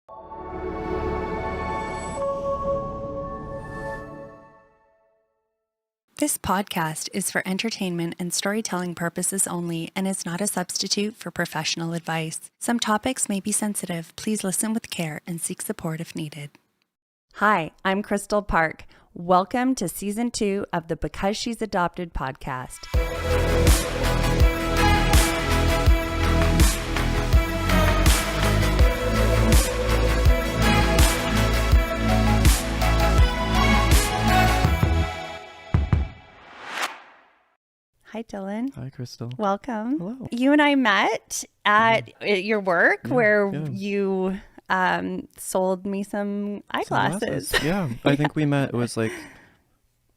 This podcast is for entertainment and storytelling purposes only and is not a substitute for professional advice. Some topics may be sensitive. Please listen with care and seek support if needed. Hi, I'm Crystal Park. Welcome to Season 2 of the Because She's Adopted podcast. Hi, Dylan. Hi, Crystal. Welcome. Hello. You and I met at your work where you sold me some eyeglasses. Yeah, I think we met, it was like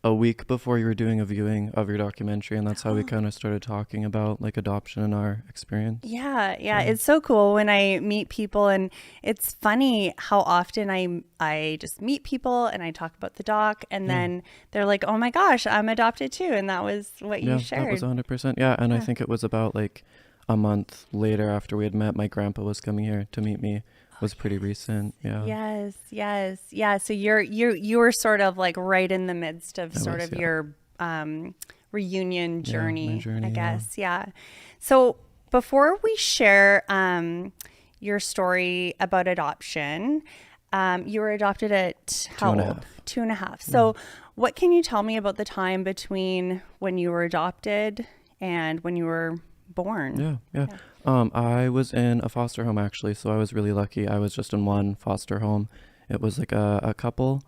a week before you were doing a viewing of your documentary, and that's how we kind of started talking about like adoption and our experience. Yeah. It's so cool when I meet people, and it's funny how often I just meet people and I talk about the doc, and then they're like, oh my gosh, I'm adopted too. And that was what you shared. That was 100%. Yeah, and I think it was about like a month later after we had met, my grandpa was coming here to meet me. It was pretty recent. Yes. Yeah. So you were sort of like right in the midst of your reunion journey, I guess. Yeah. So before we share your story about adoption, you were adopted at how old? 2.5. So what can you tell me about the time between when you were adopted and when you were born? Yeah. I was in a foster home actually, so I was really lucky. I was just in one foster home. It was like a couple.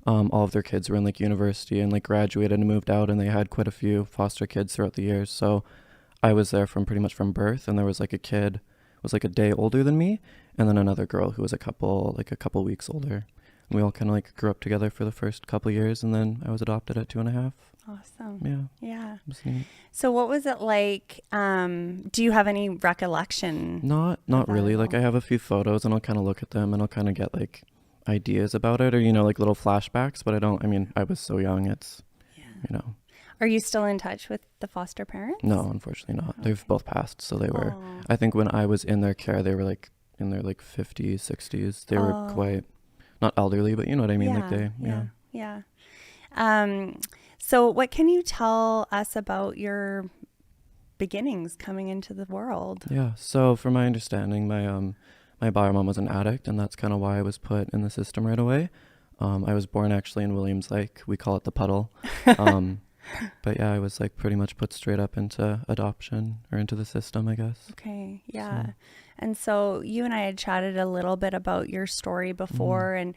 All of their kids were in like university and like graduated and moved out, and they had quite a few foster kids throughout the years. So I was there from pretty much from birth, and there was like a kid was like a day older than me, and then another girl who was a couple weeks older. And we all kind of like grew up together for the first couple years, and then I was adopted at 2.5. Awesome. Yeah. It was neat. So what was it like? Do you have any recollection? Not really. Like I have a few photos and I'll kind of look at them and I'll kind of get like ideas about it, or, like little flashbacks, but I was so young. It's, Are you still in touch with the foster parents? No, unfortunately not. Okay. They've both passed. So they were, I think when I was in their care, they were like in their like 50s, 60s. They were quite, not elderly, but you know what I mean? Yeah. So what can you tell us about your beginnings coming into the world? Yeah. So from my understanding, my bio mom was an addict, and that's kind of why I was put in the system right away. I was born actually in Williams Lake. We call it the puddle. But yeah, I was like pretty much put straight up into adoption or into the system, I guess. Okay. Yeah. And so you and I had chatted a little bit about your story before, and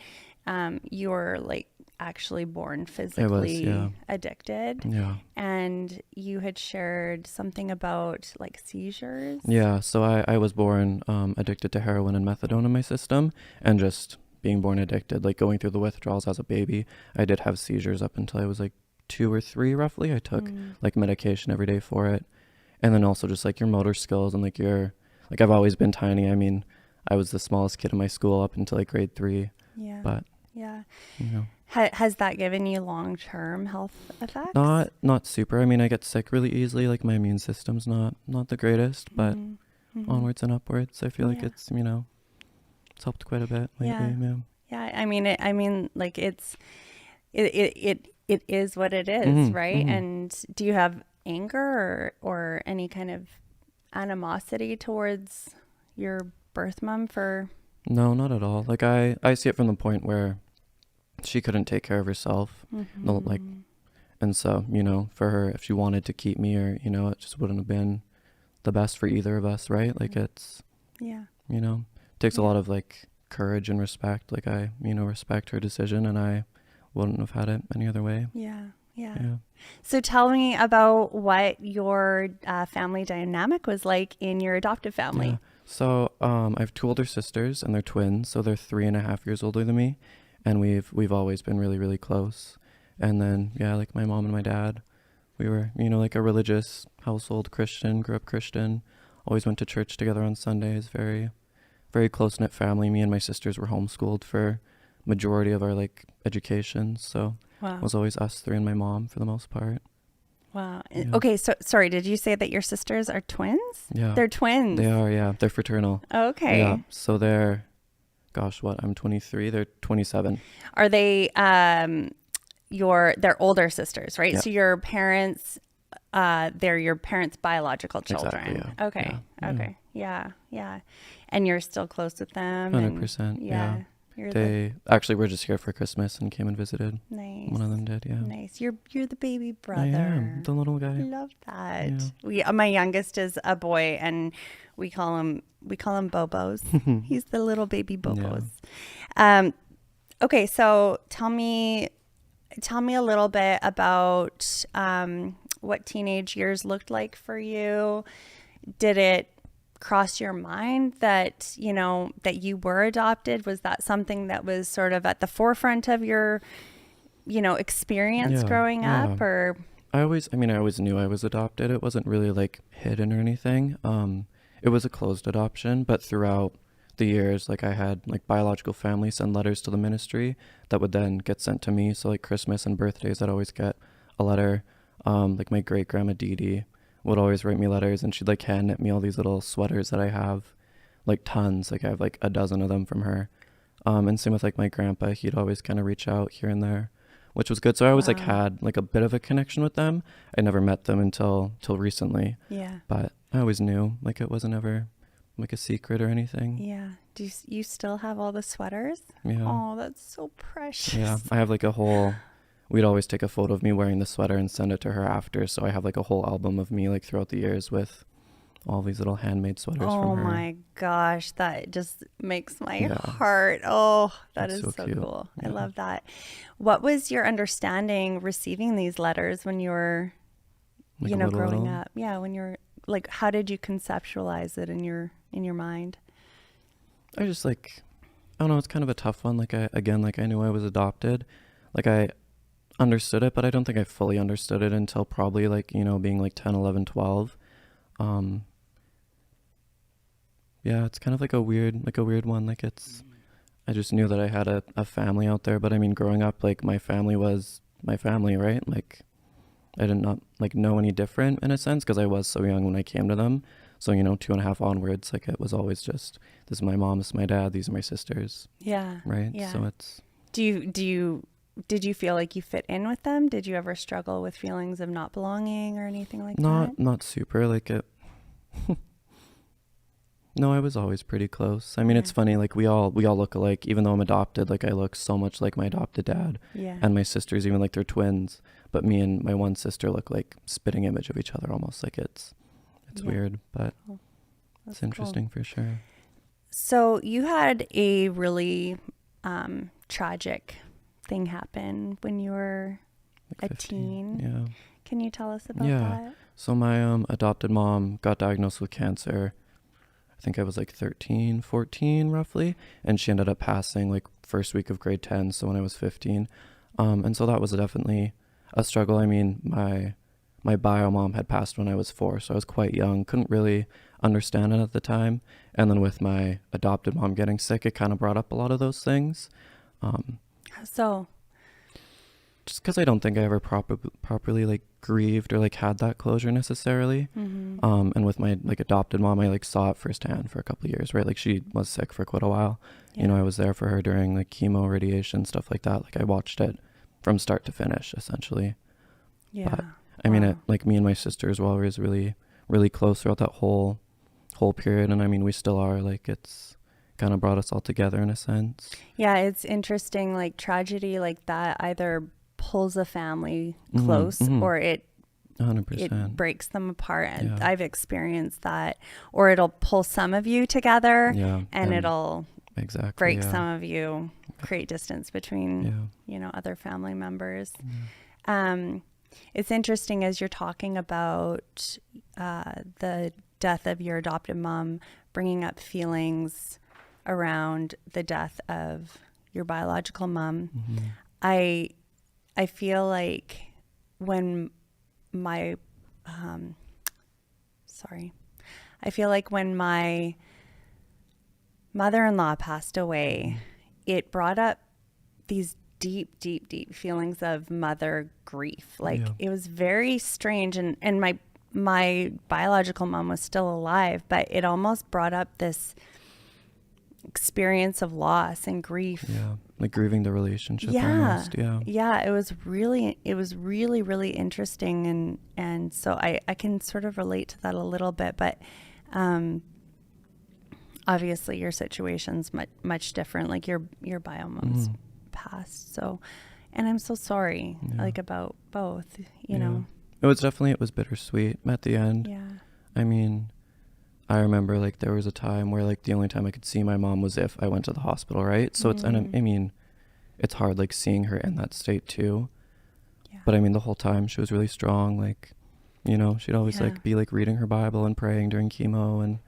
you were like actually born physically addicted. Yeah. And you had shared something about like seizures. Yeah. So I was born addicted to heroin and methadone in my system, and just being born addicted, like going through the withdrawals as a baby. I did have seizures up until I was like 2 or 3 roughly. I took like medication every day for it. And then also just like your motor skills and like I've always been tiny. I mean, I was the smallest kid in my school up until like grade 3. Yeah. But has that given you long-term health effects? Not super. I mean, I get sick really easily. Like my immune system's not the greatest, but onwards and upwards. I feel like it's, it's helped quite a bit lately. Yeah. I mean, like it is what it is, right? And do you have anger or any kind of animosity towards your birth mom for? No, not at all. Like I see it from the point where she couldn't take care of herself. And so, for her, if she wanted to keep me, or, it just wouldn't have been the best for either of us, right? Like it takes a lot of like courage and respect. Like I, respect her decision, and I wouldn't have had it any other way. Yeah. So tell me about what your family dynamic was like in your adoptive family. Yeah. So I have 2 older sisters, and they're twins. So they're 3.5 years older than me. And we've always been really, really close. And then, like my mom and my dad, we were, like a religious household, Christian, grew up Christian, always went to church together on Sundays, very, very close-knit family. Me and my sisters were homeschooled for majority of our like education. So it was always us 3 and my mom for the most part. Wow. Yeah. Okay. So sorry, did you say that your sisters are twins? Yeah. They're twins. They are, yeah. They're fraternal. Okay. Yeah. So they're I'm 23. They're 27. Are they they're older sisters, right? Yeah. So your parents, they're your parents' biological children. Exactly, yeah. Okay. Yeah. Okay. Yeah. And you're still close with them. 100%. Yeah. They actually were just here for Christmas and came and visited. Nice. One of them did, yeah. Nice. You're the baby brother. I am, the little guy. I love that. My youngest is a boy, and we call him Bobos. He's the little baby Bobos. Yeah. Okay, so tell me a little bit about what teenage years looked like for you. Did it cross your mind that you were adopted? Was that something that was sort of at the forefront of your experience growing up? Or I always knew I was adopted. It wasn't really like hidden or anything. It was a closed adoption, but throughout the years, like I had like biological family send letters to the ministry that would then get sent to me. So like Christmas and birthdays, I'd always get a letter. Like my great grandma Dee Dee would always write me letters, and she'd like hand knit me all these little sweaters that I have, like tons. Like I have like a dozen of them from her. And same with like my grandpa, he'd always kind of reach out here and there, which was good. So I always like had like a bit of a connection with them. I never met them until recently. Yeah. But I always knew, like it wasn't ever like a secret or anything. Yeah. Do you still have all the sweaters? Yeah. Oh, that's so precious. Yeah. I have like we'd always take a photo of me wearing the sweater and send it to her after. So I have like a whole album of me like throughout the years with all these little handmade sweaters from her. Oh my gosh. That just makes my heart. Oh, that's is so cool. Yeah. I love that. What was your understanding receiving these letters when you were, like growing up? Yeah. When you were like, how did you conceptualize it in your mind? I just I don't know. It's kind of a tough one. Like I knew I was adopted. Like I understood it, but I don't think I fully understood it until probably like, being like 10, 11, 12. Yeah, it's kind of like a weird one. Like I just knew that I had a family out there, but I mean, growing up, like my family was my family, right? Like I did not like know any different in a sense, because I was so young when I came to them. So, 2.5 onwards, like it was always just, this is my mom, this is my dad, these are my sisters. Yeah. Right. Yeah. So it's. Did you feel like you fit in with them? Did you ever struggle with feelings of not belonging or anything like that? Not super like it. No, I was always pretty close. I mean, It's funny, like we all look alike. Even though I'm adopted, like I look so much like my adopted dad. Yeah. And my sisters, even like they're twins. But me and my one sister look like spitting image of each other almost. Like it's weird, but it's interesting for sure. So you had a really tragic thing happen when you were like 15, teen. Yeah. Can you tell us about that? So my adopted mom got diagnosed with cancer. I think I was like 13, 14 roughly. And she ended up passing like first week of grade 10. So when I was 15. And so that was definitely a struggle. I mean, my bio mom had passed when I was 4. So I was quite young. Couldn't really understand it at the time. And then with my adopted mom getting sick, it kind of brought up a lot of those things. So just because I don't think I ever properly like grieved or like had that closure necessarily. Mm-hmm. And with my like adopted mom, I like saw it firsthand for a couple of years, right? Like she was sick for quite a while. Yeah. I was there for her during like chemo, radiation, stuff like that. Like I watched it from start to finish essentially. Yeah. But I mean, like me and my sister as well was really, really close throughout that whole period. And I mean, we still are. Like it's kind of brought us all together in a sense. Yeah, it's interesting. Like tragedy like that either pulls a family close or it 100%. It breaks them apart. And Yeah. I've experienced that. Or it'll pull some of you together and it'll break some of you, create distance between other family members. It's interesting as you're talking about the death of your adopted mom, bringing up feelings around the death of your biological mom. Mm-hmm. I feel like when my mother-in-law passed away, it brought up these deep, deep, deep feelings of mother grief. Like it was very strange. And my biological mom was still alive, but it almost brought up this experience of loss and grief. Yeah, like grieving the relationship almost. It was really, really interesting. And so I can sort of relate to that a little bit, but obviously your situation's much different. Like your bio mom's passed. So, and I'm so sorry, like about both, you know. It was bittersweet at the end. Yeah. I mean, I remember like there was a time where like the only time I could see my mom was if I went to the hospital, right? So it's, and I mean, it's hard like seeing her in that state too. Yeah. But I mean, the whole time she was really strong. Like, you know, she'd always like be like reading her Bible and praying during chemo, and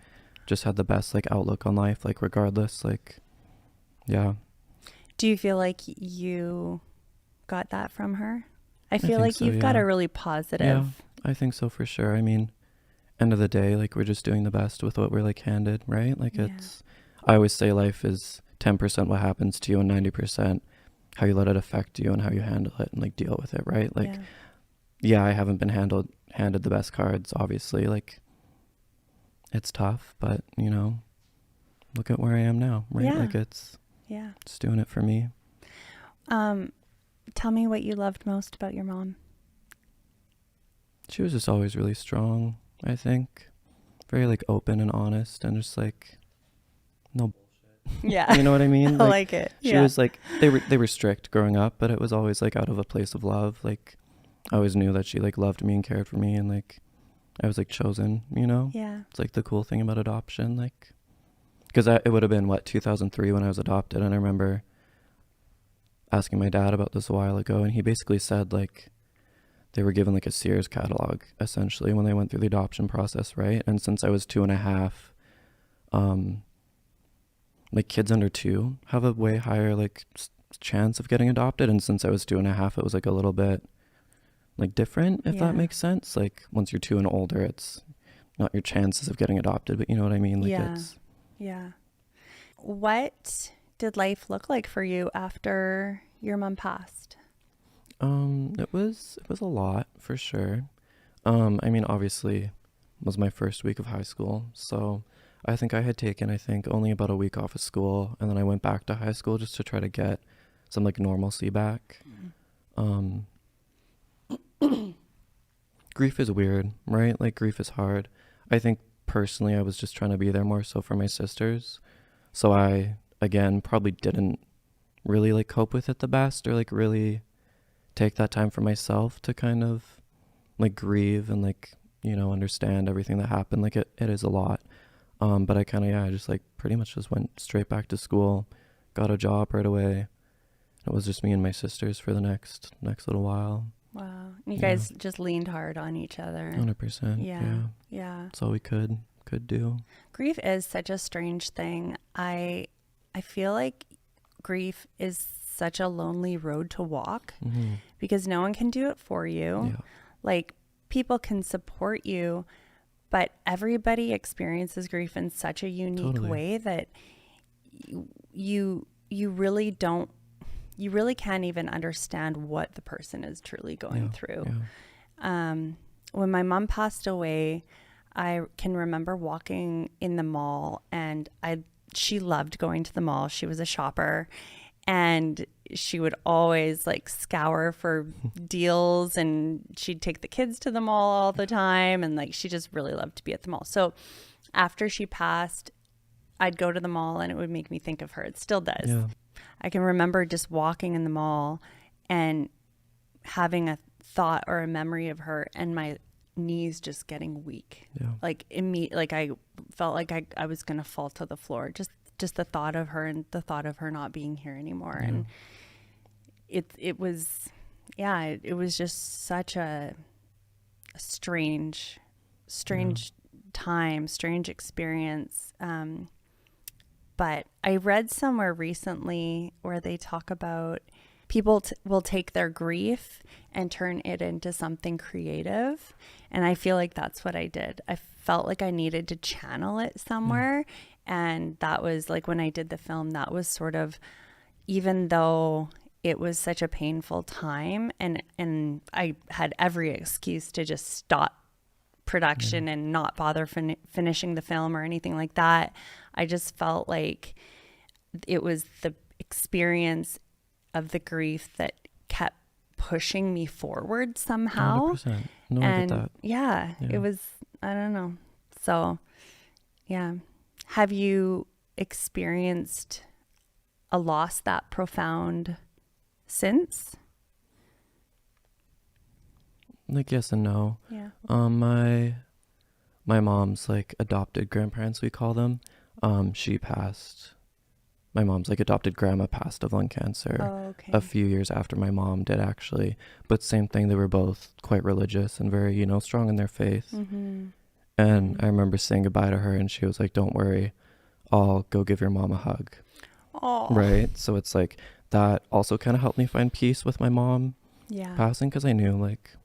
just had the best like outlook on life, like regardless, like, yeah. Do you feel like you got that from her? I feel like you've got a really positive. Yeah, I think so for sure. I mean, end of the day, like we're just doing the best with what we're like handed, right? Like it's, I always say life is 10% what happens to you and 90% how you let it affect you and how you handle it and like deal with it, right? Like, I haven't been handed the best cards, obviously. Like, it's tough, but you know, look at where I am now, right? Yeah. Like it's doing it for me. Tell me what you loved most about your mom. She was just always really strong, I think. Very like open and honest and just like no bullshit. Yeah. You know what I mean? I like it. She was like, they were strict growing up, but it was always like out of a place of love. Like I always knew that she like loved me and cared for me, and like I was like chosen, you know? Yeah. It's like the cool thing about adoption, like, because it would have been 2003 when I was adopted, and I remember asking my dad about this a while ago, and he basically said like they were given like a Sears catalog essentially when they went through the adoption process, right? And since I was 2.5, like kids under 2 have a way higher like chance of getting adopted, and since I was 2.5, it was like a little bit like different, if that makes sense. Like once you're 2 and older, it's not your chances of getting adopted, but you know what I mean? Like it's What did life look like for you after your mom passed? It was a lot for sure. I mean, obviously it was my first week of high school, so I think I had taken only about a week off of school, and then I went back to high school just to try to get some like normalcy back. Grief is weird, right? Like grief is hard. I think personally I was just trying to be there more so for my sisters, so I again probably didn't really like cope with it the best, or like really take that time for myself to kind of like grieve and like, you know, understand everything that happened. Like it is a lot. But I kind of, I just like pretty much just went straight back to school, got a job right away. It was just me and my sisters for the next little while. Wow. You guys just leaned hard on each other. 100%. Yeah. That's all we could do. Grief is such a strange thing. I feel like grief is such a lonely road to walk, because no one can do it for you. Like people can support you, but everybody experiences grief in such a unique way that you really can't even understand what the person is truly going through. When my mom passed away, I can remember walking in the mall, and she loved going to the mall. She was a shopper, and she would always like scour for deals, and she'd take the kids to the mall all the time, and like she just really loved to be at the mall. So after she passed, I'd go to the mall and it would make me think of her. It still does. Yeah. I can remember just walking in the mall and having a thought or a memory of her, and my knees just getting weak. Like like I felt like I was gonna fall to the floor. Just the thought of her, and the thought of her not being here anymore. And it was just such a strange time, strange experience. But I read somewhere recently where they talk about people will take their grief and turn it into something creative. And I feel like that's what I did. I felt like I needed to channel it somewhere. And that was like when I did the film, that was sort of, even though it was such a painful time, and I had every excuse to just stop production and not bother finishing the film or anything like that. I just felt like it was the experience of the grief that kept pushing me forward somehow. 100%. No, I get that. Yeah, it was, I don't know. So, yeah. Have you experienced a loss that profound since? Like, yes and no. Yeah. My mom's like adopted grandparents, we call them. She passed. My mom's like adopted grandma passed of lung cancer a few years after my mom did, actually. But same thing, they were both quite religious and very, strong in their faith. Mm-hmm. And I remember saying goodbye to her, and she was like, "Don't worry, I'll go give your mom a hug." Oh. Right? So it's like that also kind of helped me find peace with my mom passing, because I knew like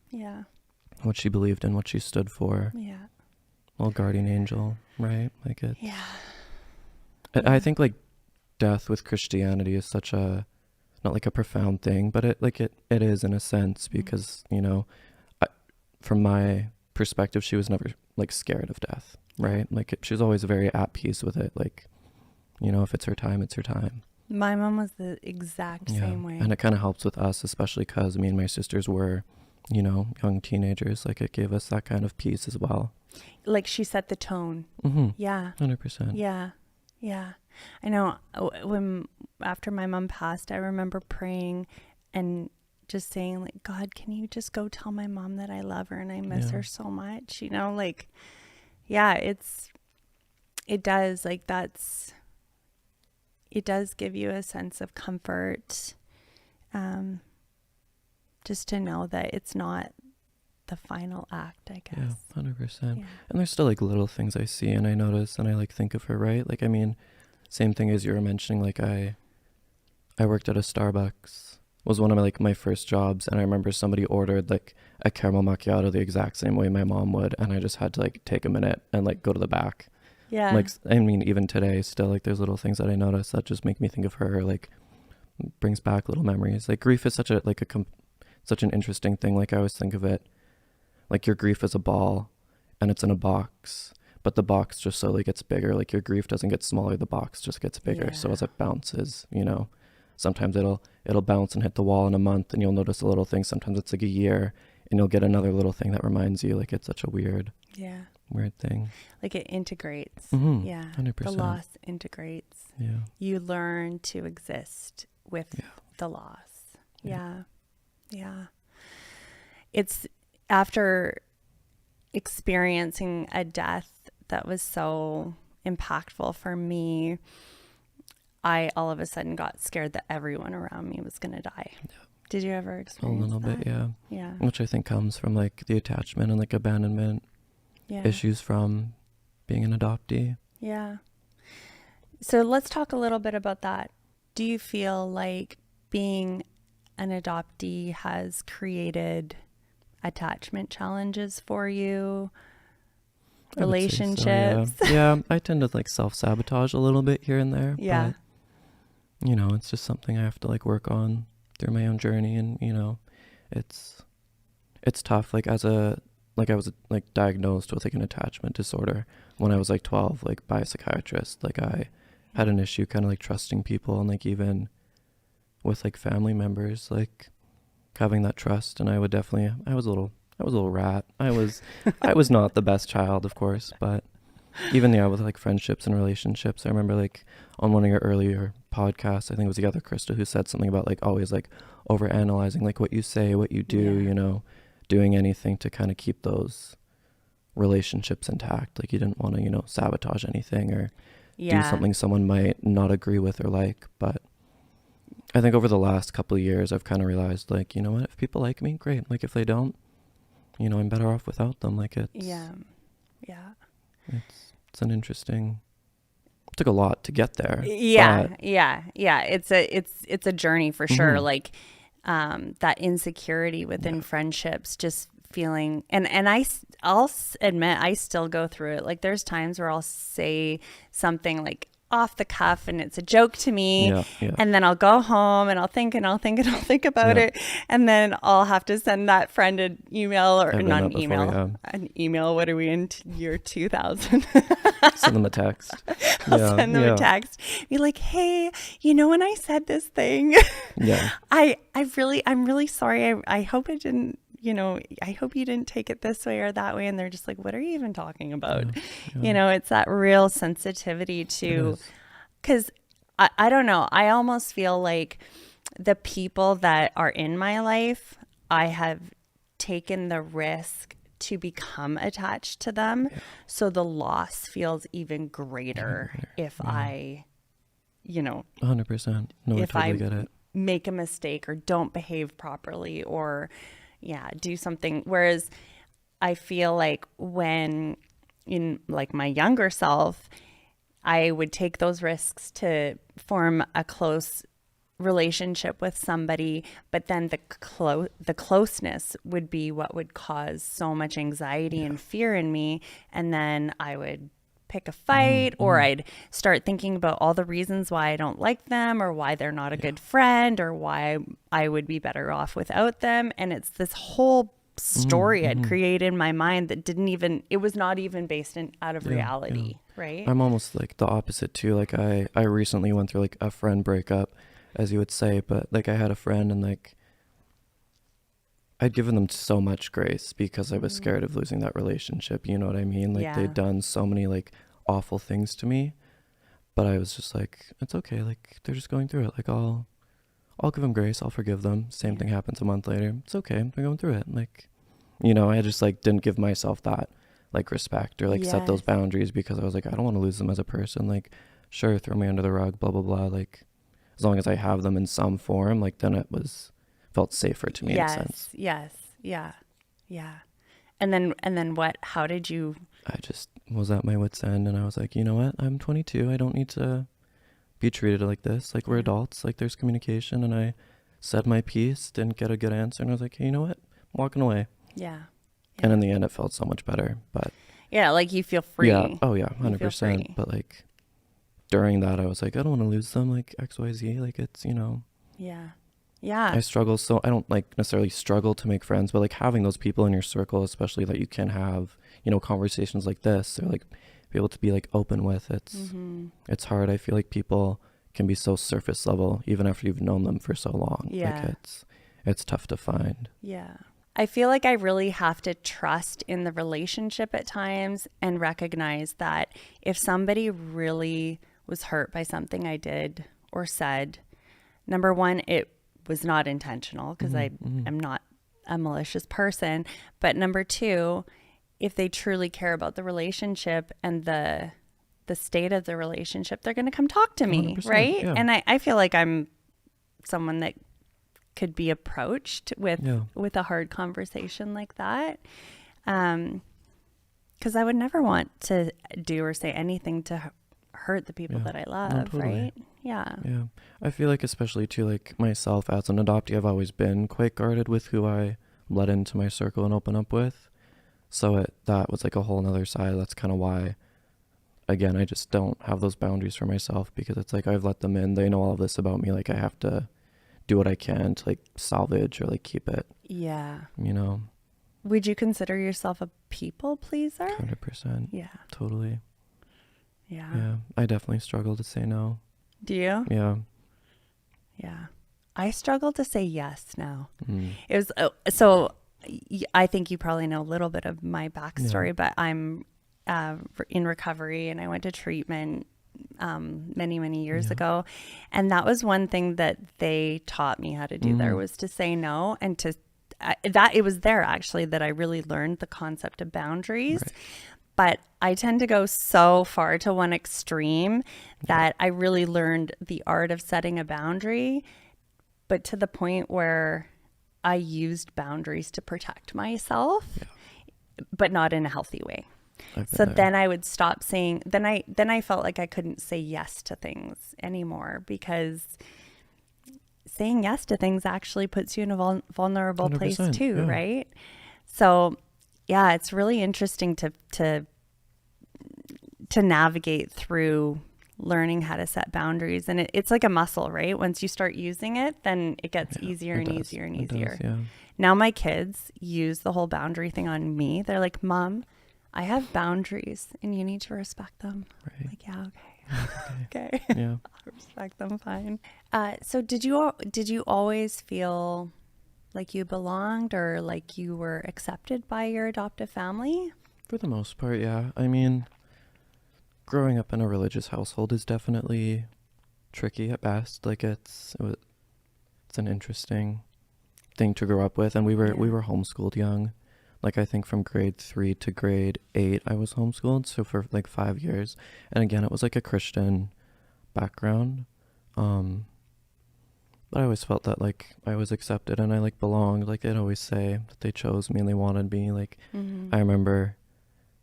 what she believed in, what she stood for. Yeah. Well, guardian angel, right? Like it. Yeah. I think like death with Christianity is such a, not like a profound thing, but it is in a sense, because from my perspective, she was never like scared of death, right? Like she was always very at peace with it. Like, if it's her time, it's her time. My mom was the exact same way. And it kind of helps with us, especially because me and my sisters were, young teenagers. Like it gave us that kind of peace as well. Like she set the tone. Mm-hmm. Yeah. 100%. Yeah. Yeah. I know after my mom passed, I remember praying and just saying like, God, can you just go tell my mom that I love her and I miss her so much? It does give you a sense of comfort. Just to know that it's not the final act, I guess. Yeah, 100%. Yeah. And there's still like little things I see and I notice and I like think of her, right? Like, I mean, same thing as you were mentioning, like I worked at a Starbucks, was one of my first jobs, and I remember somebody ordered like a caramel macchiato the exact same way my mom would, and I just had to like take a minute and like go to the back. Yeah. Like, I mean, even today still, like there's little things that I notice that just make me think of her, like brings back little memories. Like grief is such an interesting thing. Like I always think of it like your grief is a ball and it's in a box, but the box just slowly gets bigger. Like your grief doesn't get smaller, the box just gets bigger. So as it bounces, sometimes it'll bounce and hit the wall in a month and you'll notice a little thing. Sometimes it's like a year and you'll get another little thing that reminds you. Like it's such a weird thing. Like it integrates. Mm-hmm. Yeah. 100%. The loss integrates. Yeah. You learn to exist with the loss. Yeah. Yeah. It's after experiencing a death that was so impactful for me, I all of a sudden got scared that everyone around me was going to die. Yeah. Did you ever experience a little that? bit? Yeah. Yeah. Which I think comes from like the attachment and like abandonment issues from being an adoptee. Yeah. So let's talk a little bit about that. Do you feel like being an adoptee has created attachment challenges for you? Relationships? So, yeah. I tend to like self-sabotage a little bit here and there. Yeah. But, it's just something I have to like work on through my own journey. And, it's tough. Like I was like diagnosed with like an attachment disorder when I was like 12, like by a psychiatrist. Like I had an issue kind of like trusting people and like even with like family members, like having that trust. And I was a little rat. I was not the best child, of course, but even with like friendships and relationships, I remember like on one of your earlier podcasts, I think it was the other Krista, who said something about like always like over analyzing like what you say, what you do, doing anything to kind of keep those relationships intact. Like you didn't want to, sabotage anything or do something someone might not agree with or like. But I think over the last couple of years, I've kind of realized like, you know what, if people like me, great. Like if they don't, I'm better off without them. Like it's it's an interesting, it took a lot to get there. Yeah. It's a journey for sure. Like that insecurity within friendships, just feeling, and I'll admit I still go through it. Like there's times where I'll say something like off the cuff and it's a joke to me. Yeah. And then I'll go home and I'll think about it. And then I'll have to send that friend an email or not an email. An email. What are we in year 2000? Send them a text. I'll send them a text. Be like, hey, when I said this thing, I'm really sorry. I hope it didn't, I hope you didn't take it this way or that way. And they're just like, what are you even talking about? It's that real sensitivity to, because I don't know. I almost feel like the people that are in my life, I have taken the risk to become attached to them. Yeah. So the loss feels even greater if I, 100%. No, I totally get it. Make a mistake or don't behave properly or do something. Whereas I feel like when in like my younger self, I would take those risks to form a close relationship with somebody, but then the closeness would be what would cause so much anxiety and fear in me. And then I would pick a fight or I'd start thinking about all the reasons why I don't like them or why they're not a good friend or why I would be better off without them. And it's this whole story I'd created in my mind that it was not even based out of reality. Right. I'm almost like the opposite too. Like I recently went through like a friend breakup, as you would say, but like I had a friend and like I'd given them so much grace because I was scared of losing that relationship. You know what I mean? Like they'd done so many like awful things to me, but I was just like, it's okay. Like they're just going through it. Like I'll give them grace. I'll forgive them. Same thing happens a month later. It's okay. They're going through it. Like, I just like didn't give myself that like respect or like set those boundaries because I was like, I don't want to lose them as a person. Like, sure, throw me under the rug, blah, blah, blah. Like, as long as I have them in some form, like then it felt safer to me in a sense. Yes. Yeah. And then what? How did you? I just was at my wit's end and I was like, you know what? I'm 22. I don't need to be treated like this. Like we're adults. Like there's communication. And I said my piece, didn't get a good answer. And I was like, hey, you know what? I'm walking away. Yeah. And in the end, it felt so much better. But yeah, like you feel free. Yeah. Oh yeah. 100%. But like during that, I was like, I don't want to lose them. Like XYZ. Like it's, Yeah. I struggle. So I don't like necessarily struggle to make friends, but like having those people in your circle, especially that you can have, conversations like this or like be able to be like open with, it's hard. I feel like people can be so surface level even after you've known them for so long. Yeah. Like it's tough to find. Yeah. I feel like I really have to trust in the relationship at times and recognize that if somebody really was hurt by something I did or said, number one, it was not intentional because I am not a malicious person. But number two, if they truly care about the relationship and the state of the relationship, they're going to come talk to me, right? Yeah. And I feel like I'm someone that could be approached with a hard conversation like that. Because I would never want to do or say anything to hurt the people that I love, right? Yeah. I feel like especially too, like myself as an adoptee, I've always been quite guarded with who I let into my circle and open up with. So that was like a whole nother side. That's kind of why, again, I just don't have those boundaries for myself because it's like I've let them in. They know all of this about me. Like I have to do what I can to like salvage or like keep it. Yeah. Would you consider yourself a people pleaser? 100%. Yeah. Totally. Yeah. I definitely struggle to say no. Do you? Yeah. Yeah. I struggle to say yes now. It was so I think you probably know a little bit of my backstory, but I'm in recovery and I went to treatment many years ago. And that was one thing that they taught me how to do there was to say no and it was there actually that I really learned the concept of boundaries. Right. But I tend to go so far to one extreme that I really learned the art of setting a boundary, but to the point where I used boundaries to protect myself, but not in a healthy way. So then I would stop saying, then I felt like I couldn't say yes to things anymore because saying yes to things actually puts you in a vulnerable place too, right? So yeah, it's really interesting to navigate through learning how to set boundaries. And it's like a muscle, right? Once you start using it, then it gets easier and easier and easier. Yeah. Now my kids use the whole boundary thing on me. They're like, Mom, I have boundaries and you need to respect them. Right. Like, yeah, okay. Okay. Yeah. I'll respect them, fine. So did you always feel like you belonged or like you were accepted by your adoptive family? For the most part, yeah. I mean, growing up in a religious household is definitely tricky at best. Like it's an interesting thing to grow up with, and we were homeschooled young. Like I think from grade 3 to grade 8 I was homeschooled, so for like 5 years. And again, it was like a Christian background. But I always felt that like I was accepted and I like belonged. Like they'd always say that they chose me and they wanted me. Like I remember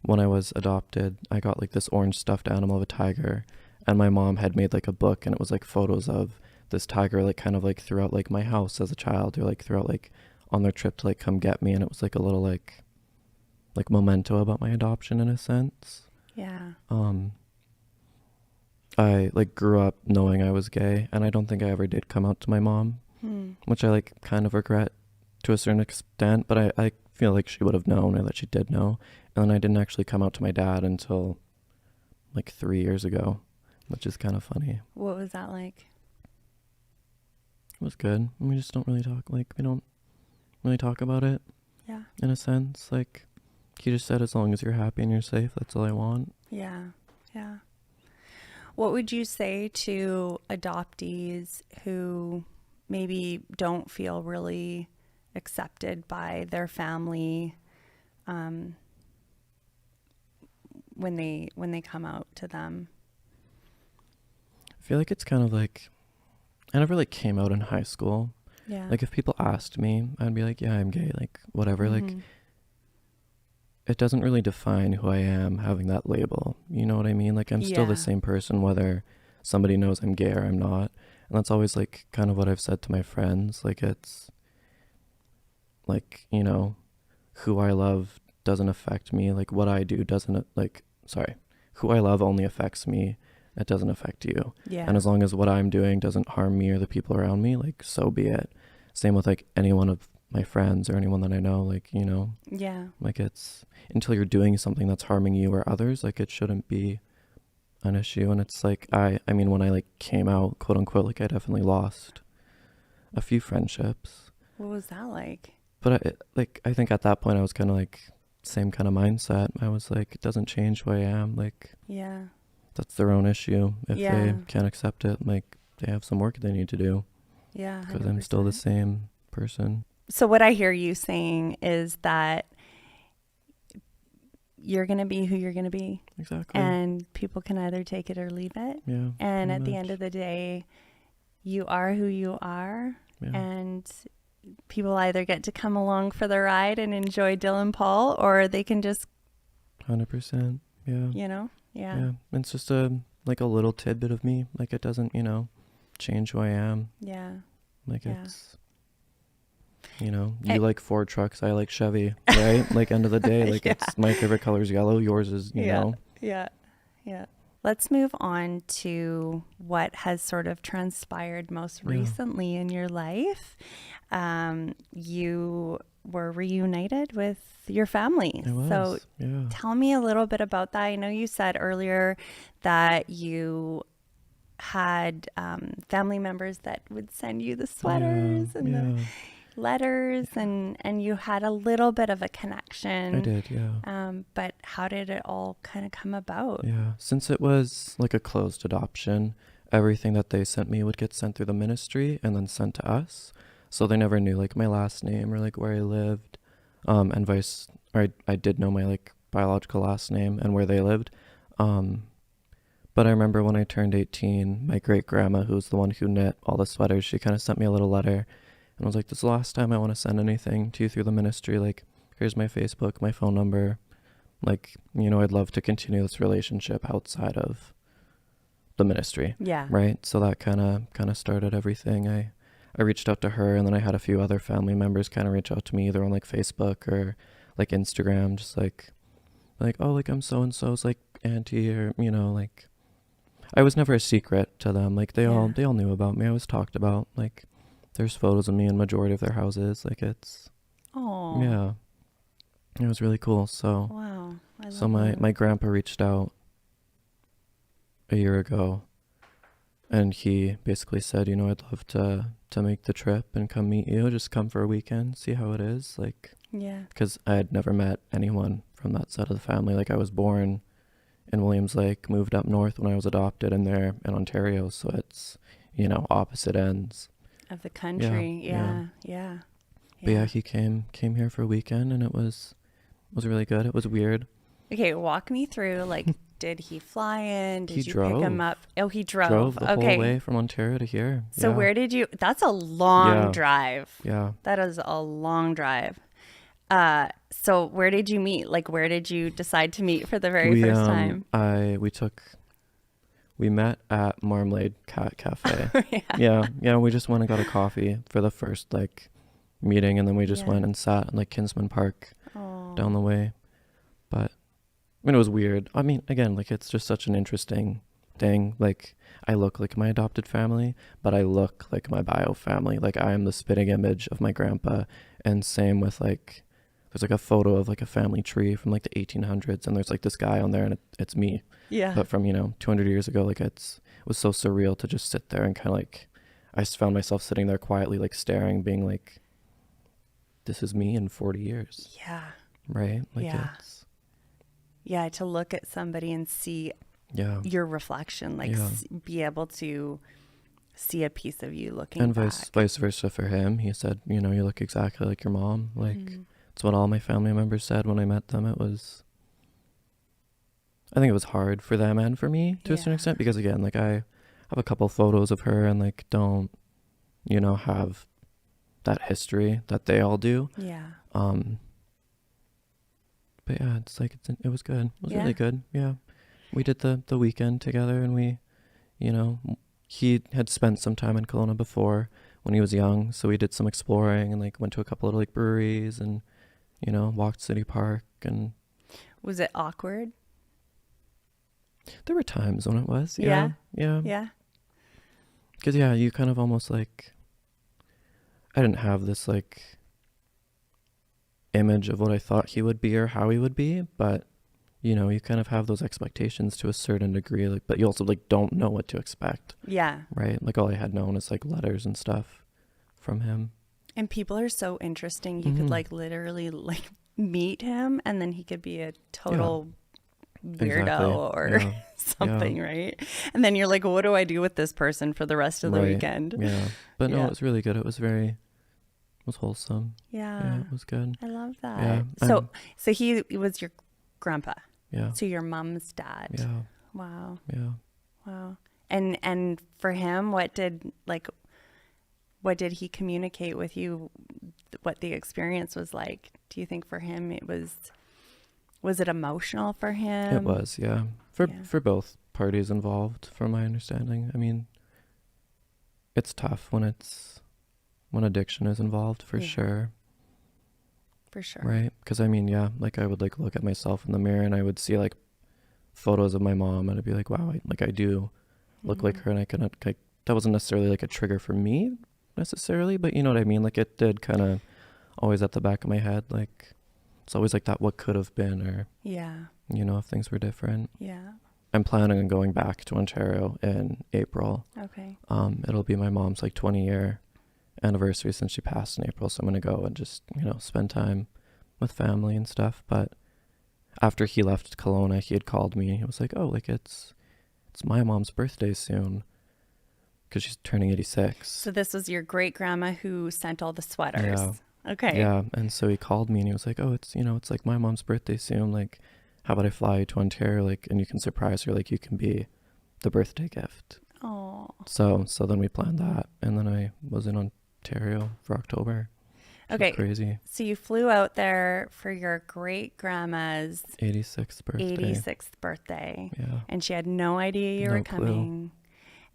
when I was adopted, I got like this orange stuffed animal of a tiger, and my mom had made like a book, and it was like photos of this tiger like kind of like throughout like my house as a child, or like throughout like on their trip to like come get me. And it was like a little like memento about my adoption in a sense. Yeah. I like grew up knowing I was gay, and I don't think I ever did come out to my mom, which I like kind of regret to a certain extent, but I feel like she would have known, or that she did know. And then I didn't actually come out to my dad until like 3 years ago, which is kind of funny. What was that like? It was good. We just don't really talk, like we don't really talk about it. Yeah. In a sense, like he just said, as long as you're happy and you're safe, that's all I want. Yeah. Yeah. What would you say to adoptees who maybe don't feel really accepted by their family when they come out to them? I feel like it's kind of like, I never like came out in high school. Yeah. Like if people asked me, I'd be like, yeah, I'm gay, like whatever. Like it doesn't really define who I am having that label. You know what I mean? Like I'm still the same person whether somebody knows I'm gay or I'm not. And that's always like kind of what I've said to my friends. Like it's like, you know, who I love doesn't affect me. Like what I do doesn't, like, sorry, who I love only affects me. It doesn't affect you. Yeah. And as long as what I'm doing doesn't harm me or the people around me, like so be it. Same with like any one of my friends or anyone that I know, like, you know. Yeah. Like it's, until you're doing something that's harming you or others, like it shouldn't be an issue. And it's like, I mean, when I like came out, quote unquote, like I definitely lost a few friendships. What was that like? But I think at that point I was kind of like same kind of mindset. I was like, it doesn't change who I am. Like, Yeah. that's their own issue. If they can't accept it, like they have some work they need to do. Yeah. Because I'm still the same person. So what I hear you saying is that you're going to be who you're going to be. Exactly. And people can either take it or leave it. Yeah. And at the end of the day, you are who you are. Yeah. And people either get to come along for the ride and enjoy Dylan Paul, or they can just 100%. Yeah. You know? Yeah. Yeah. It's just a little tidbit of me. Like it doesn't, you know, change who I am. Yeah. Like it's, you know, you like Ford trucks, I like Chevy, right? Like end of the day, like it's my favorite color is yellow, yours is, you know. Yeah. Yeah. Let's move on to what has sort of transpired most recently in your life. You were reunited with your family. I was, so tell me a little bit about that. I know you said earlier that you had family members that would send you the sweaters and the letters, and you had a little bit of a connection. I did, yeah. But how did it all kind of come about? Yeah, since it was like a closed adoption, everything that they sent me would get sent through the ministry and then sent to us. So they never knew like my last name or like where I lived, and I did know my like biological last name and where they lived. But I remember when I turned 18, my great grandma, who was the one who knit all the sweaters, she kind of sent me a little letter and was like, this is the last time I want to send anything to you through the ministry. Like, here's my Facebook, my phone number. Like, you know, I'd love to continue this relationship outside of the ministry. Yeah. Right. So that kind of started everything. I reached out to her, and then I had a few other family members kind of reach out to me either on like Facebook or like Instagram, just like, oh, like I'm so-and-so's like auntie, or, you know, like, I was never a secret to them. Like they all knew about me. I was talked about. Like there's photos of me in majority of their houses. Like it's, yeah, it was really cool. So, wow. So my grandpa reached out a year ago, and he basically said, you know, I'd love to make the trip and come meet you. Just come for a weekend, see how it is. Like, yeah, because I had never met anyone from that side of the family. Like I was born in Williams Lake, moved up north when I was adopted, and there in Ontario. So it's, you know, opposite ends of the country. Yeah. But yeah, he came here for a weekend, and it was really good. It was weird. Okay, walk me through, like, did he fly in? Did you drove. pick him up? Oh, he drove. Drove the whole way from Ontario to here. So where did you, that's a long drive. Yeah. That is a long drive. So where did you meet? Like, where did you decide to meet for the very first time? We met at Marmalade Cafe. Yeah. We just went and got a coffee for the first, like, meeting, and then we just went and sat in, like, Kinsman Park down the way. But I mean, it was weird. I mean, again, like, it's just such an interesting thing. Like, I look like my adopted family, but I look like my bio family. Like, I am the spitting image of my grandpa. And same with, like, there's like a photo of like a family tree from like the 1800s, and there's like this guy on there, and it's me. Yeah. But from, you know, 200 years ago, like it was so surreal to just sit there and kind of like, I just found myself sitting there quietly, like staring, being like, this is me in 40 years. Yeah. Right? Like yeah, to look at somebody and see your reflection, like be able to see a piece of you looking and back. vice versa for him. He said, you know, you look exactly like your mom. Like it's what all my family members said when I met them. I think it was hard for them and for me to a certain extent, because again, like I have a couple photos of her and like don't, you know, have that history that they all do. Yeah. But yeah, it's like, it was good. It was really good. Yeah. We did the weekend together, and we, you know, he had spent some time in Kelowna before when he was young. So we did some exploring and like went to a couple of like breweries and, you know, walked City Park. And was it awkward? There were times when it was. Yeah. Because you kind of almost like, I didn't have this like image of what I thought he would be or how he would be, but you know, you kind of have those expectations to a certain degree, like, but you also like don't know what to expect. Yeah. Right. Like all I had known is like letters and stuff from him. And people are so interesting. You could like literally like meet him, and then he could be a total weirdo or something, right? And then you're like, what do I do with this person for the rest of the weekend? Yeah. But no, it was really good. It was wholesome. Yeah. It was good. I love that. Yeah. So he was your grandpa. Yeah. So your mom's dad. Yeah. Wow. Yeah. Wow. And for him, what did he communicate with you, what the experience was like? Do you think for him was it emotional for him? It was, yeah. For both parties involved, from my understanding. I mean, it's tough when addiction is involved, for sure. For sure. Right? Because I mean, like I would like look at myself in the mirror and I would see like photos of my mom, and I'd be like, wow, I do look like her, and I couldn't, like, that wasn't necessarily like a trigger for me necessarily, but you know what I mean? Like it did kind of always at the back of my head, like it's always like that what could have been, or you know, if things were different. I'm planning on going back to Ontario in April. Okay. It'll be my mom's like 20-year anniversary since she passed in April, so I'm gonna go and just, you know, spend time with family and stuff. But after he left Kelowna, he had called me and he was like, oh, like it's my mom's birthday soon, because she's turning 86. So this was your great grandma who sent all the sweaters. Okay. Yeah. And so he called me and he was like, oh, it's, you know, it's like my mom's birthday soon, like how about I fly you to Ontario, like, and you can surprise her, like you can be the birthday gift. Oh. So then we planned that, and then I was in Ontario for October. Okay. Crazy. So you flew out there for your great grandma's 86th birthday. Yeah. And she had no idea you were coming. Clue.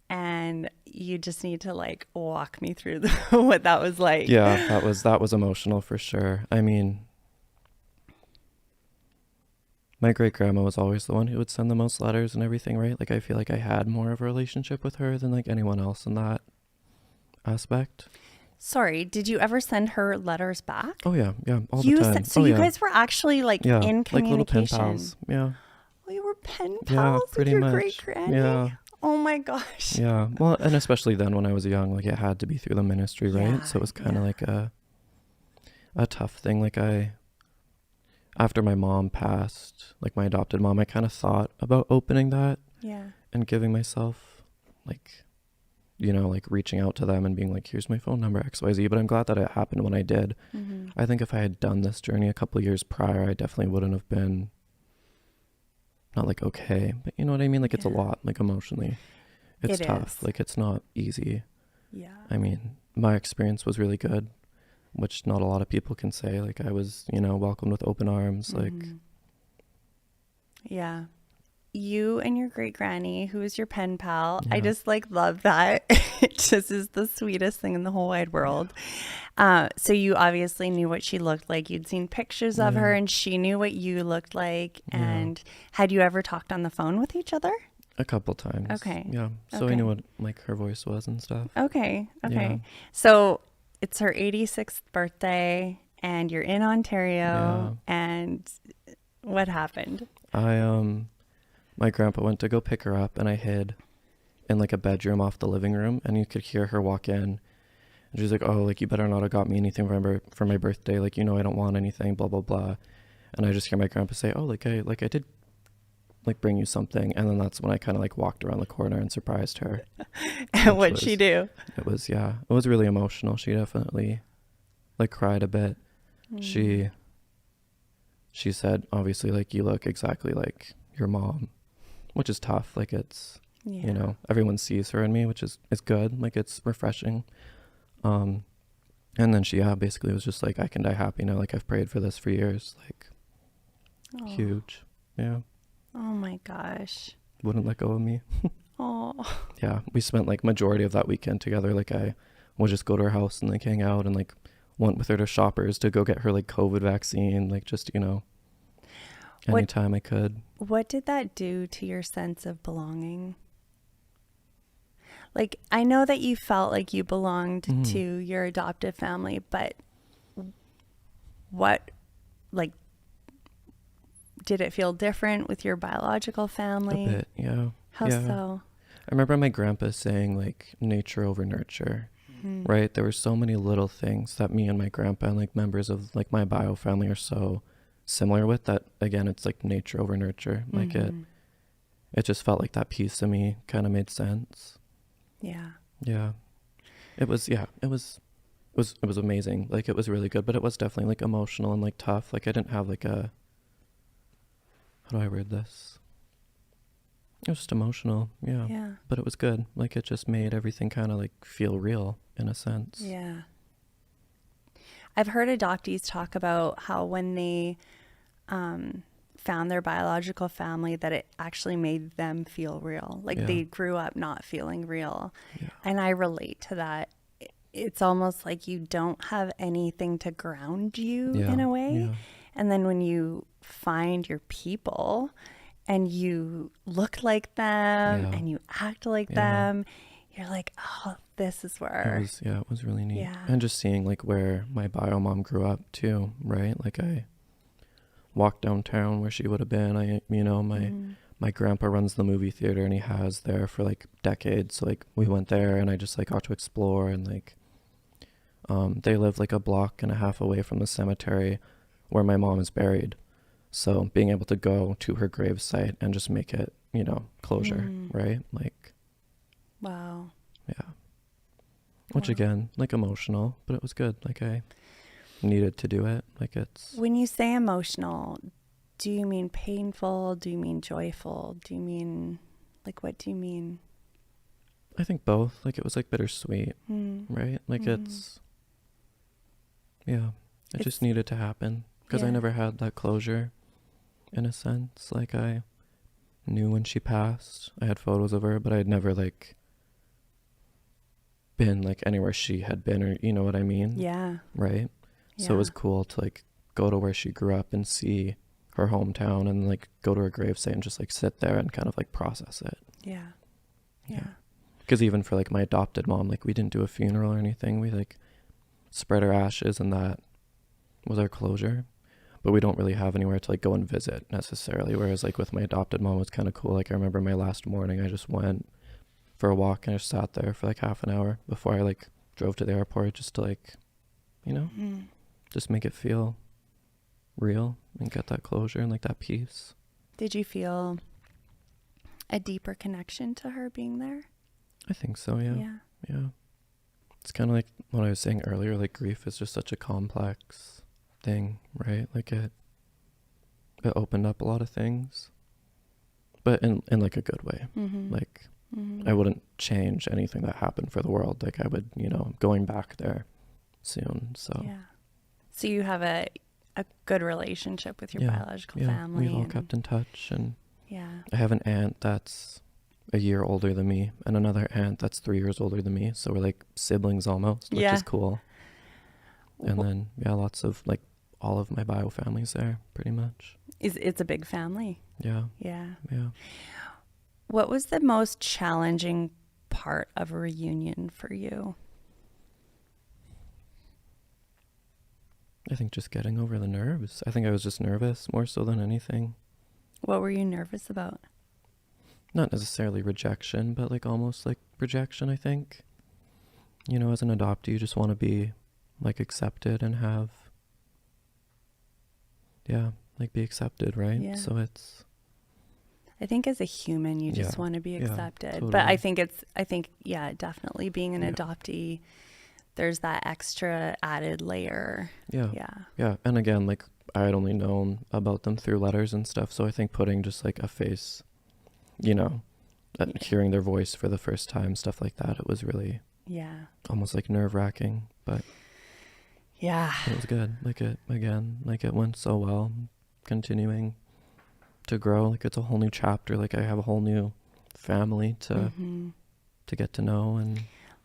And you just need to like walk me through what that was like. Yeah, that was emotional for sure. I mean, my great grandma was always the one who would send the most letters and everything, right? Like I feel like I had more of a relationship with her than like anyone else in that aspect. Sorry, did you ever send her letters back? Oh yeah, all the time. So you guys were actually like in communication. Like little pen pals. Yeah. Oh, you were pen pals with your great granny? Yeah. Oh my gosh. Yeah. Well, and especially then when I was young, like it had to be through the ministry, right? Yeah, So it was kind of like a tough thing. Like after my mom passed, like my adopted mom, I kind of thought about opening that and giving myself like, you know, like reaching out to them and being like, here's my phone number, XYZ. But I'm glad that it happened when I did. Mm-hmm. I think if I had done this journey a couple of years prior, I definitely wouldn't have been not like okay, but you know what I mean? Like it's a lot, like emotionally. It's tough. Like it's not easy. Yeah. I mean, my experience was really good, which not a lot of people can say. Like I was, you know, welcomed with open arms. Like, yeah. You and your great granny, who is your pen pal. Yeah. I just like love that. It just is the sweetest thing in the whole wide world. So you obviously knew what she looked like. You'd seen pictures of her and she knew what you looked like. And had you ever talked on the phone with each other? A couple times. Okay. Yeah. So I knew what like her voice was and stuff. Okay. Yeah. So it's her 86th birthday and you're in Ontario. And what happened? My grandpa went to go pick her up and I hid in like a bedroom off the living room and you could hear her walk in and she's like, oh, like you better not have got me anything for my birthday. Like, you know, I don't want anything, blah, blah, blah. And I just hear my grandpa say, oh, like I did like bring you something. And then that's when I kind of like walked around the corner and surprised her. And what'd she do? It was really emotional. She definitely like cried a bit. She said, obviously, like you look exactly like your mom, which is tough. Like it's, you know, everyone sees her in me, which is good. Like it's refreshing. And then she basically was just like, I can die happy now. Like I've prayed for this for years. Like huge. Yeah. Oh my gosh. Wouldn't let go of me. Oh. Yeah. We spent like majority of that weekend together. Like I would just go to her house and like hang out and like went with her to Shoppers to go get her like COVID vaccine. Like just, you know, anytime I could. What did that do to your sense of belonging? Like, I know that you felt like you belonged to your adoptive family, but what, like, did it feel different with your biological family? A bit, yeah. How so? I remember my grandpa saying like nature over nurture, right? There were so many little things that me and my grandpa and like members of like my bio family are so similar with that. Again, it's like nature over nurture. Like it just felt like that piece of me kind of made sense. Yeah. Yeah. It was amazing. Like it was really good, but it was definitely like emotional and like tough. Like I didn't have like how do I word this? It was just emotional. Yeah. But it was good. Like it just made everything kind of like feel real in a sense. Yeah. I've heard adoptees talk about how when they found their biological family, that it actually made them feel real. Like they grew up not feeling real. Yeah. And I relate to that. It's almost like you don't have anything to ground you in a way. Yeah. And then when you find your people and you look like them and you act like them, you're like, oh, this is where. It was really neat. Yeah. And just seeing like where my bio mom grew up too, right? Like I walked downtown where she would have been. My grandpa runs the movie theater and he has there for like decades. So like we went there and I just like got to explore and like they live like a block and a half away from the cemetery where my mom is buried. So being able to go to her gravesite and just make it, you know, closure, right? Like, wow. Yeah. Which again, like emotional, but it was good. Like I needed to do it. Like it's. When you say emotional, do you mean painful? Do you mean joyful? Do you mean, like, what do you mean? I think both. Like it was like bittersweet, right? Like it's. Yeah. It just needed to happen because I never had that closure in a sense. Like I knew when she passed, I had photos of her, but I had never like been like anywhere she had been, or you know what I mean? Yeah. Right? Yeah. So it was cool to like go to where she grew up and see her hometown and like go to her gravesite and just like sit there and kind of like process it. Yeah. Because even for like my adopted mom, like we didn't do a funeral or anything. We like spread her ashes and that was our closure. But we don't really have anywhere to like go and visit necessarily. Whereas like with my adopted mom, it was kind of cool. Like I remember my last morning, I just went for a walk and I just sat there for like half an hour before I like drove to the airport, just to like, you know, just make it feel real and get that closure and like that peace. Did you feel a deeper connection to her being there? I think so, yeah. It's kind of like what I was saying earlier, like grief is just such a complex thing, right? Like it opened up a lot of things, but in like a good way. Like I wouldn't change anything that happened for the world. Like I would, you know, going back there soon. So so you have a good relationship with your biological family. We've all kept in touch, and I have an aunt that's a year older than me and another aunt that's 3 years older than me, so we're like siblings almost, which is cool. And then lots of like all of my bio family's there pretty much. It's a big family. Yeah. What was the most challenging part of a reunion for you? I think just getting over the nerves. I think I was just nervous more so than anything. What were you nervous about? Not necessarily rejection, but like almost like projection, I think. You know, as an adoptee, you just want to be like accepted and have, like be accepted, right? Yeah. So it's... I think as a human, you just want to be accepted. Totally. But I think definitely being an adoptee, there's that extra added layer. Yeah. And again, like I had only known about them through letters and stuff. So I think putting just like a face, you know, hearing their voice for the first time, stuff like that, it was really almost like nerve wracking, but it was good. Like it went so well, continuing to grow. Like it's a whole new chapter. Like I have a whole new family to get to know, and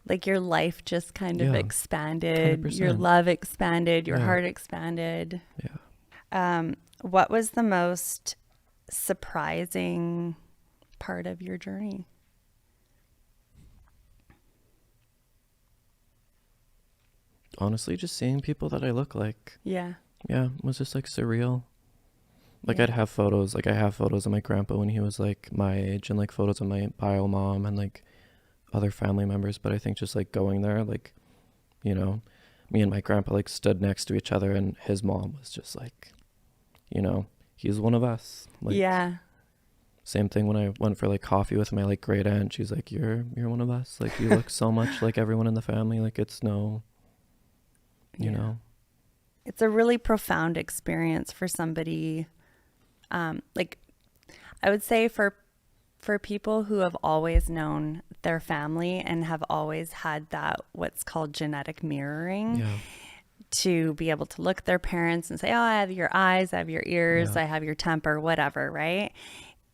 like your life just kind of expanded, 100%. Your love expanded, your heart expanded. What was the most surprising part of your journey? Honestly, just seeing people that I look like. Yeah, it was just like surreal. Like I'd have photos, like I have photos of my grandpa when he was like my age, and like photos of my bio mom and like other family members. But I think just like going there, like, you know, me and my grandpa like stood next to each other, and his mom was just like, you know, he's one of us. Like, same thing when I went for like coffee with my like great aunt. She's like, you're one of us. Like you look so much like everyone in the family. Like it's no, you know. It's a really profound experience for somebody. Like I would say for people who have always known their family and have always had that what's called genetic mirroring, to be able to look at their parents and say, oh, I have your eyes, I have your ears, I have your temper, whatever, right?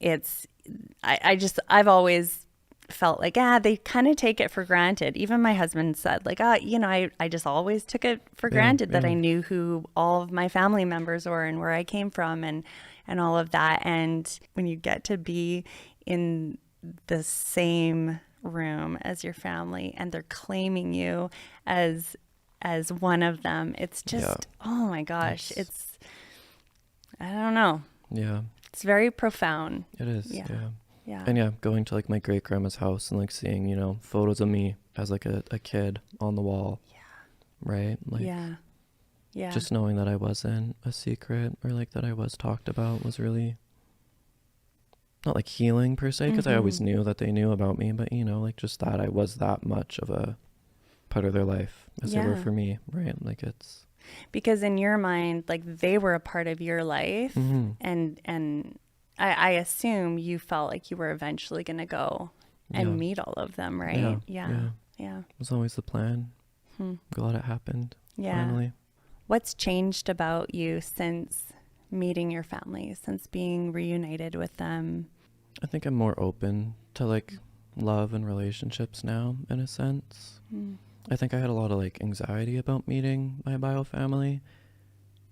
I've always felt like, they kind of take it for granted. Even my husband said like, you know, I just always took it for granted that I knew who all of my family members were and where I came from and all of that. And when you get to be in the same room as your family and they're claiming you as one of them, it's just, oh my gosh, it's, I don't know. Yeah. It's very profound. It is. Yeah. And going to like my great grandma's house and like seeing, you know, photos of me as like a kid on the wall. Right? Like, just knowing that I wasn't a secret, or like that I was talked about, was really not like healing per se, because I always knew that they knew about me, but you know, like just that I was that much of a part of their life as they were for me, right? Like it's because in your mind, like they were a part of your life, and I assume you felt like you were eventually going to go and meet all of them, right? Yeah. It was always the plan. Glad it happened. Finally. What's changed about you since meeting your family, since being reunited with them? I think I'm more open to like love and relationships now, in a sense. I think I had a lot of like anxiety about meeting my bio family,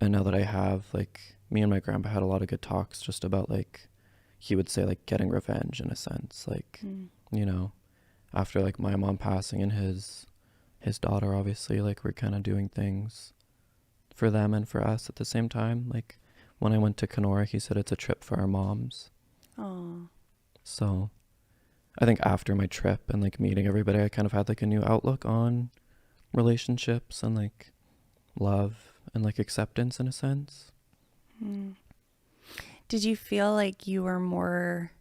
and now that I have like me and my grandpa had a lot of good talks just about like, he would say like getting revenge in a sense, like, you know, after like my mom passing and his daughter, obviously, like we're kind of doing things for them and for us at the same time. Like when I went to Kenora, he said it's a trip for our moms. Oh. So I think after my trip and like meeting everybody, I kind of had like a new outlook on relationships and like love and like acceptance in a sense. Did you feel like you were more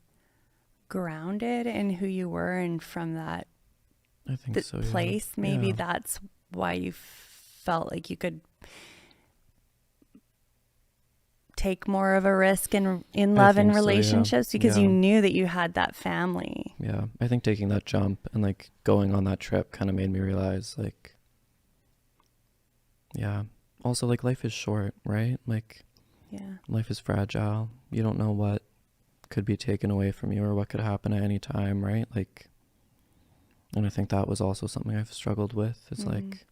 grounded in who you were, and from that I think so, place, yeah. maybe Yeah. that's why you felt like you could take more of a risk in love and relationships, because you knew that you had that family. Yeah, I think taking that jump and like going on that trip kind of made me realize like, yeah, also like life is short, right? Like, Yeah. life is fragile. You don't know what could be taken away from you or what could happen at any time, right? Like, and I think that was also something I've struggled with. It's like,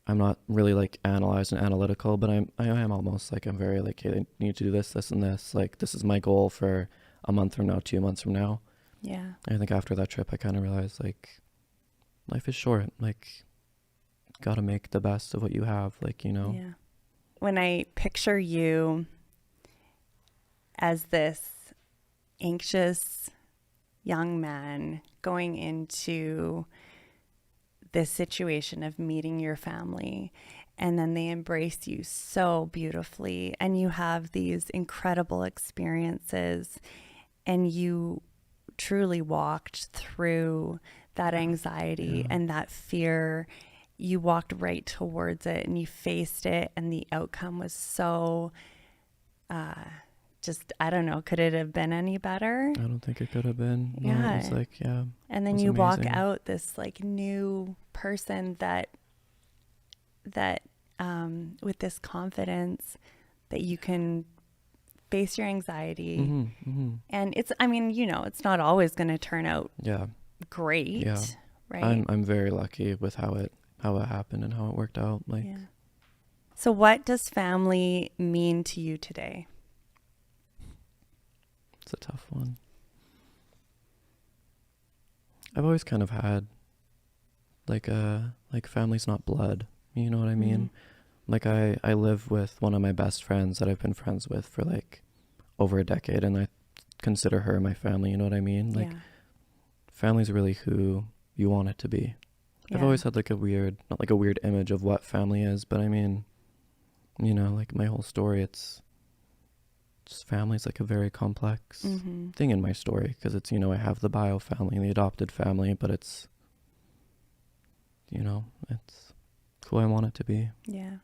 I'm not really like analyzed and analytical, but I am almost like, I'm very like, hey, I need to do this, this, and this. Like, this is my goal for a month from now, 2 months from now. Yeah. I think after that trip, I kind of realized like, life is short. Like, gotta make the best of what you have. Like, you know. Yeah. When I picture you as this anxious young man going into this situation of meeting your family, and then they embrace you so beautifully, and you have these incredible experiences, and you truly walked through that anxiety and that fear. You walked right towards it and you faced it, and the outcome was so just, I don't know, could it have been any better? I don't think it could have been. No, Yeah. it was like, yeah. And then you walk out this like new person that with this confidence that you can face your anxiety. And it's, I mean, you know, it's not always going to turn out great, right? I'm very lucky with how it happened and how it worked out. Like, So what does family mean to you today? it's a tough one. I've always kind of had like family's not blood. You know what I mean? Like I live with one of my best friends that I've been friends with for like over a decade, and I consider her my family. You know what I mean? Like family's really who you want it to be. I've always had like not like a weird image of what family is, but I mean, you know, like my whole story, it's just family's like a very complex thing in my story, because it's, you know, I have the bio family and the adopted family, but it's, you know, it's who I want it to be. Yeah.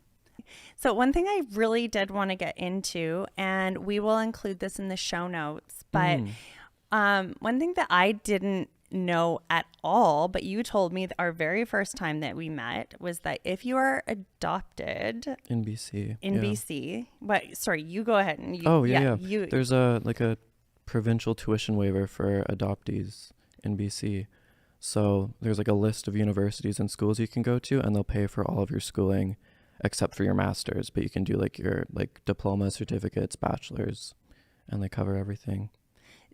So one thing I really did want to get into, and we will include this in the show notes, but one thing that I didn't know at all, but you told me that our very first time that we met, was that if you are adopted in BC, BC, but sorry, you go ahead and there's a provincial tuition waiver for adoptees in BC. So there's like a list of universities and schools you can go to, and they'll pay for all of your schooling except for your master's, but you can do like your like diploma, certificates, bachelor's, and they cover everything.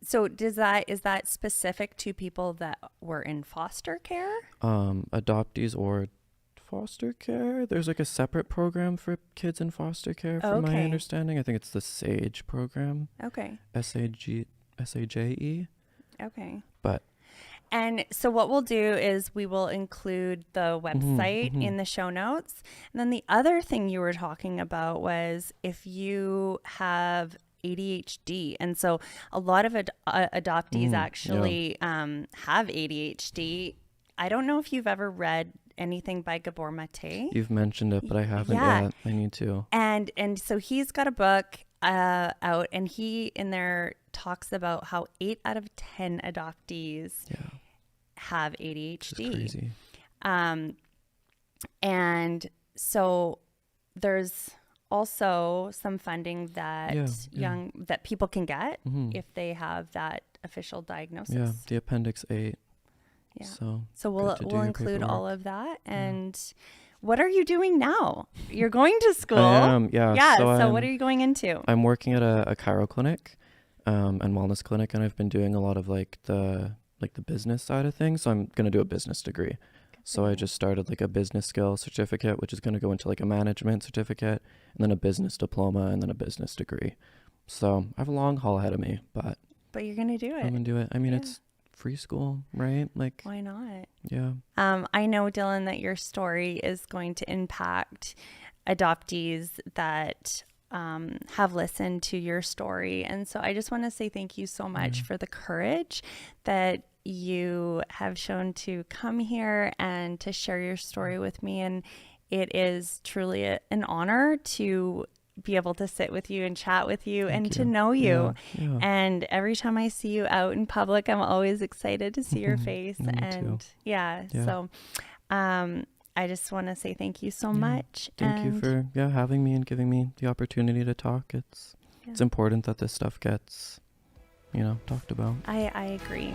So is that specific to people that were in foster care? Adoptees or foster care. There's like a separate program for kids in foster care, from my understanding. I think it's the SAGE program. Okay. SAJE. Okay. But and so what we'll do is we will include the website in the show notes. And then the other thing you were talking about was if you have ADHD. And so a lot of adoptees actually have ADHD. I don't know if you've ever read anything by Gabor Mate. You've mentioned it, but I haven't yet. I need to. And so he's got a book out, and he in there talks about how 8 out of 10 adoptees have ADHD. It's crazy. And so there's also some funding that that people can get if they have that official diagnosis. Yeah, the Appendix 8. Yeah. So we'll include all of that, and what are you doing now? You're going to school. I am, yeah. Yeah. So what are you going into? I'm working at a chiro clinic and wellness clinic, and I've been doing a lot of like the business side of things. So I'm going to do a business degree. So I just started like a business skill certificate, which is going to go into like a management certificate, and then a business diploma, and then a business degree. So I have a long haul ahead of me, but you're going to do it. I'm going to do it. I mean, it's free school, right? Like, why not? Yeah. I know, Dylan, that your story is going to impact adoptees that have listened to your story. And so I just want to say thank you so much for the courage that you have shown to come here and to share your story with me. And it is truly an honor to be able to sit with you and chat with you and to know you. Yeah. And every time I see you out in public, I'm always excited to see your face. And so I just want to say thank you so much. Thank you for having me and giving me the opportunity to talk. It's important that this stuff gets talked about. I agree.